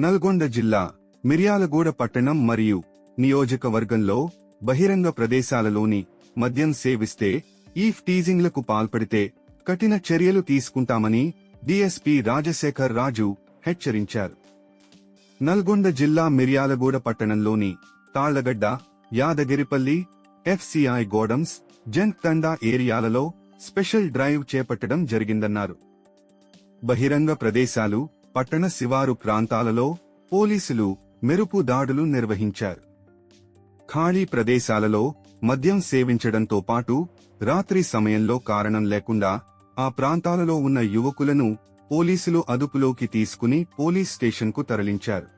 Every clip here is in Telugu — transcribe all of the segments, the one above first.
నల్గొండ జిల్లా మిర్యాలగూడ పట్టణం మరియు నియోజకవర్గంలో బహిరంగ ప్రదేశాలలోని మద్యం సేవిస్తే ఈవ్ టీజింగ్లకు పాల్పడితే కఠిన చర్యలు తీసుకుంటామని డీఎస్పీ రాజశేఖర్ రాజు హెచ్చరించారు. నల్గొండ జిల్లా మిర్యాలగూడ పట్టణంలోని తాళ్లగడ్డ, యాదగిరిపల్లి, ఎఫ్సిఐ గోడమ్స్, జన్ తండా ఏరియాలలో స్పెషల్ డ్రైవ్ చేపట్టడం జరిగిందన్నారు. బహిరంగ ప్రదేశాలు, పట్టణ శివారు ప్రాంతాలలో పోలీసులు మెరుపు దాడులు నిర్వహించారు. ఖాళీ ప్రదేశాలలో మద్యం సేవించడంతో పాటు రాత్రి సమయంలో కారణం లేకుండా ఆ ప్రాంతాలలో ఉన్న యువకులను పోలీసులు అదుపులోకి తీసుకుని పోలీస్ స్టేషన్కు తరలించారు.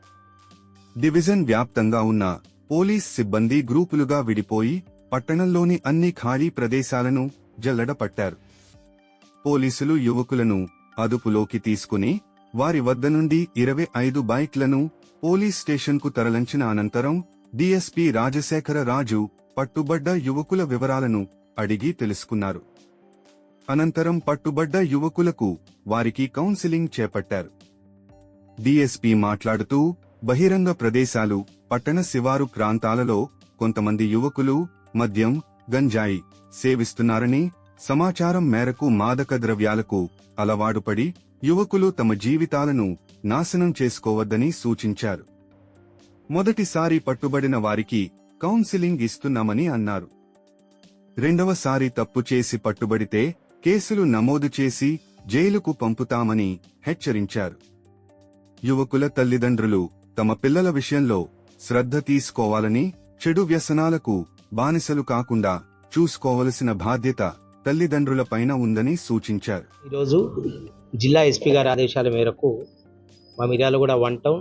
డివిజన్ వ్యాప్తంగా ఉన్న పోలీస్ సిబ్బంది గ్రూపులుగా విడిపోయి పట్టణంలోని అన్ని ఖాళీ ప్రదేశాలను జల్లెడపట్టారు. పోలీసులు యువకులను అదుపులోకి తీసుకుని వారి వద్ద నుండి 25 బైక్లను పోలీస్ స్టేషన్కు తరలించిన అనంతరం డీఎస్పీ రాజశేఖర రాజు పట్టుబడ్డ యువకుల వివరాలను అడిగి తెలుసుకున్నారు. అనంతరం పట్టుబడ్డ యువకులకు వారికి కౌన్సిలింగ్ చేపట్టారు. డీఎస్పీ మాట్లాడుతూ బహిరంగ ప్రదేశాలు, పట్టణ శివారు ప్రాంతాలలో కొంతమంది యువకులు మద్యం, గంజాయి సేవిస్తున్నారని సమాచారం మేరకు మాదక ద్రవ్యాలకు అలవాటుపడి యువకులు తమ జీవితాలను నాశనం చేసుకోవద్దని సూచించారు. మొదటిసారి పట్టుబడిన వారికి కౌన్సిలింగ్ ఇస్తున్నామని అన్నారు. రెండవసారి తప్పు చేసి పట్టుబడితే కేసులు నమోదు చేసి జైలుకు పంపుతామని హెచ్చరించారు. యువకుల తల్లిదండ్రులు తమ పిల్లల విషయంలో శ్రద్ధ తీసుకోవాలని, చెడు వ్యసనాలకు బానిసలు కాకుండా చూసుకోవలసిన బాధ్యత తల్లిదండ్రులపైన ఉందని సూచించారు. ఈరోజు జిల్లా ఎస్పీ గారి ఆదేశాల మేరకు మా మిర్యాలగూడ 1 టౌన్,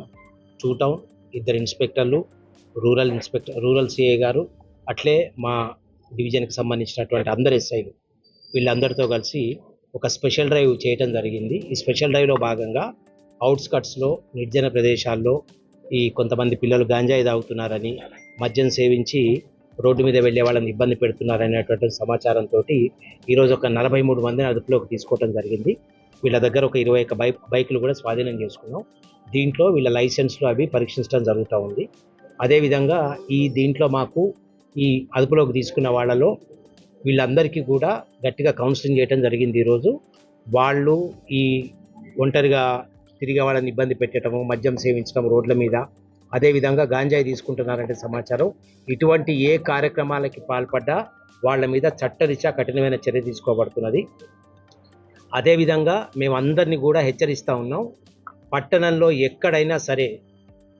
2 టౌన్ 2 ఇన్స్పెక్టర్లు, రూరల్ సిఐ గారు, అట్లే మా డివిజన్కి సంబంధించినటువంటి అందరు ఎస్ఐలు వీళ్ళందరితో కలిసి ఒక స్పెషల్ డ్రైవ్ చేయడం జరిగింది. ఈ స్పెషల్ డ్రైవ్లో భాగంగా అవుట్స్కట్స్లో, నిర్జన ప్రదేశాల్లో ఈ కొంతమంది పిల్లలు గాంజాయి తాగుతున్నారని, మద్యం సేవించి రోడ్డు మీద వెళ్లే వాళ్ళని ఇబ్బంది పెడుతున్నారనేటువంటి సమాచారంతో ఈరోజు ఒక 43 మందిని అదుపులోకి తీసుకోవడం జరిగింది. వీళ్ళ దగ్గర ఒక 21 బైకులు కూడా స్వాధీనం చేసుకున్నాం. దీంట్లో వీళ్ళ లైసెన్స్లు అవి పరీక్షించడం జరుగుతూ ఉంది. అదేవిధంగా దీంట్లో మాకు ఈ అదుపులోకి తీసుకున్న వాళ్ళలో వీళ్ళందరికీ కూడా గట్టిగా కౌన్సిలింగ్ చేయడం జరిగింది. ఈరోజు వాళ్ళు ఈ ఒంటరిగా తిరిగే వాళ్ళని ఇబ్బంది పెట్టడము, మద్యం సేవించడం రోడ్ల మీద, అదేవిధంగా గాంజాయి తీసుకుంటున్నారంటే సమాచారం, ఇటువంటి ఏ కార్యక్రమాలకి పాల్పడ్డా వాళ్ళ మీద చట్టరీత్యా కఠినమైన చర్య తీసుకోబడుతున్నది. అదేవిధంగా మేమందరినీ కూడా హెచ్చరిస్తూ ఉన్నాం, పట్టణంలో ఎక్కడైనా సరే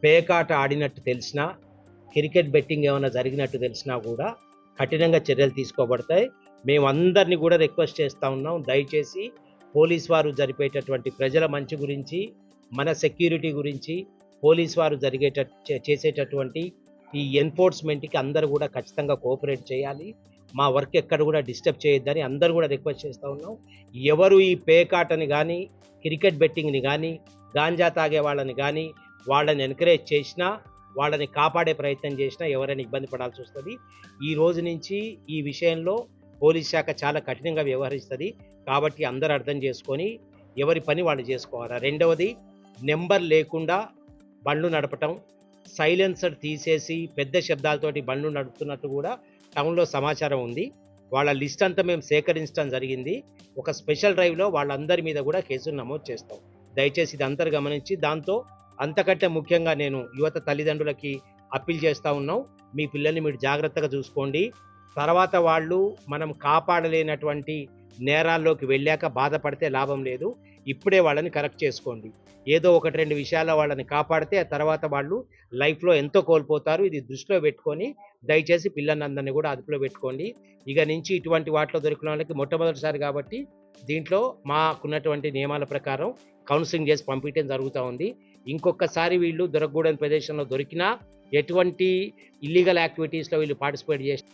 పేకాట ఆడినట్టు తెలిసినా, క్రికెట్ బెట్టింగ్ ఏమైనా జరిగినట్టు తెలిసినా కూడా కఠినంగా చర్యలు తీసుకోబడతాయి. మేమందరినీ కూడా రిక్వెస్ట్ చేస్తూ ఉన్నాం, దయచేసి పోలీస్ వారు జరిపేటటువంటి ప్రజల మంచి గురించి, మన సెక్యూరిటీ గురించి పోలీస్ వారు చేసేటటువంటి ఈ ఎన్ఫోర్స్మెంట్కి అందరూ కూడా ఖచ్చితంగా కోఆపరేట్ చేయాలి. మా వర్క్ ఎక్కడ కూడా డిస్టర్బ్ చేయొద్దని అందరూ కూడా రిక్వెస్ట్ చేస్తూ ఉన్నాం. ఎవరు ఈ పేకాటని కానీ, క్రికెట్ బెట్టింగ్ని కానీ, గాంజా తాగే వాళ్ళని కానీ వాళ్ళని ఎంకరేజ్ చేసినా, వాళ్ళని కాపాడే ప్రయత్నం చేసినా ఎవరైనా ఇబ్బంది పడాల్సి వస్తుంది. ఈ రోజు నుంచి ఈ విషయంలో పోలీస్ శాఖ చాలా కఠినంగా వ్యవహరిస్తుంది. కాబట్టి అందరూ అర్థం చేసుకొని ఎవరి పని వాళ్ళు చేసుకోవాలి. రెండవది, నెంబర్ లేకుండా బండ్లు నడపటం, సైలెన్సర్ తీసేసి పెద్ద శబ్దాలతోటి బండ్లు నడుపుతున్నట్టు కూడా టౌన్లో సమాచారం ఉంది. వాళ్ళ లిస్ట్ అంతా మేము సేకరించడం జరిగింది. ఒక స్పెషల్ డ్రైవ్లో వాళ్ళందరి మీద కూడా కేసులు నమోదు చేస్తాం. దయచేసి ఇది అందరూ గమనించి, దాంతో అంతకంటే ముఖ్యంగా నేను యువత తల్లిదండ్రులకి అప్పీల్ చేస్తూ ఉన్నాం, మీ పిల్లల్ని మీరు జాగ్రత్తగా చూసుకోండి. తర్వాత వాళ్ళు మనం కాపాడలేనటువంటి నేరాల్లోకి వెళ్ళాక బాధపడితే లాభం లేదు. ఇప్పుడే వాళ్ళని కరెక్ట్ చేసుకోండి. ఏదో 1-2 విషయాల్లో వాళ్ళని కాపాడితే ఆ తర్వాత వాళ్ళు లైఫ్లో ఎంతో కోల్పోతారు. ఇది దృష్టిలో పెట్టుకొని దయచేసి పిల్లలందరినీ కూడా అదుపులో పెట్టుకోండి. ఇక నుంచి ఇటువంటి వాటిలో దొరికిన వాళ్ళకి మొట్టమొదటిసారి కాబట్టి దీంట్లో మాకున్నటువంటి నియమాల ప్రకారం కౌన్సిలింగ్ చేసి పంపించడం జరుగుతూ ఉంది. ఇంకొకసారి వీళ్ళు దొరకకూడని ప్రదేశంలో దొరికినా, ఎటువంటి ఇల్లీగల్ యాక్టివిటీస్లో వీళ్ళు పార్టిసిపేట్ చేసి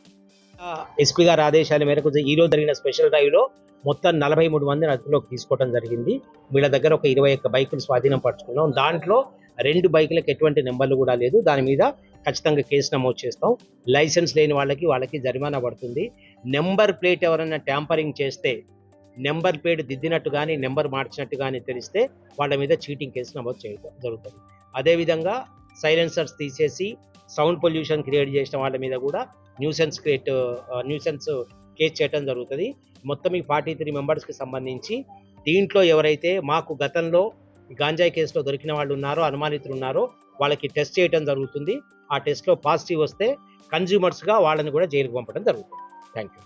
ఎస్పీ గారి ఆదేశాల మేరకు ఈరోజు జరిగిన స్పెషల్ డ్రైవ్లో మొత్తం 43 మందిని అదుపులోకి తీసుకోవడం జరిగింది. వీళ్ళ దగ్గర ఒక 21 బైకులు స్వాధీనం పరుచుకున్నాం. దాంట్లో 2 బైకులకు ఎటువంటి నెంబర్లు కూడా లేదు. దాని మీద ఖచ్చితంగా కేసు నమోదు చేస్తాం. లైసెన్స్ లేని వాళ్ళకి జరిమానా పడుతుంది. నెంబర్ ప్లేట్ ఎవరైనా ట్యాంపరింగ్ చేస్తే, నెంబర్ ప్లేట్ దిద్దినట్టు కానీ, నెంబర్ మార్చినట్టు కానీ తెలిస్తే వాళ్ళ మీద చీటింగ్ కేసు నమోదు చేయడం జరుగుతుంది. అదేవిధంగా సైలెన్సర్స్ తీసేసి సౌండ్ పొల్యూషన్ క్రియేట్ చేసిన వాళ్ళ మీద కూడా న్యూసెన్స్ కేసు చేయడం జరుగుతుంది. మొత్తం ఈ 43 మెంబర్స్కి సంబంధించి దీంట్లో ఎవరైతే మాకు గతంలో గాంజాయి కేసులో దొరికిన వాళ్ళు ఉన్నారో, అనుమానితులు ఉన్నారో వాళ్ళకి టెస్ట్ చేయడం జరుగుతుంది. ఆ టెస్ట్లో పాజిటివ్ వస్తే కన్జ్యూమర్స్గా వాళ్ళని కూడా జైలుకు పంపడం జరుగుతుంది. Thank you.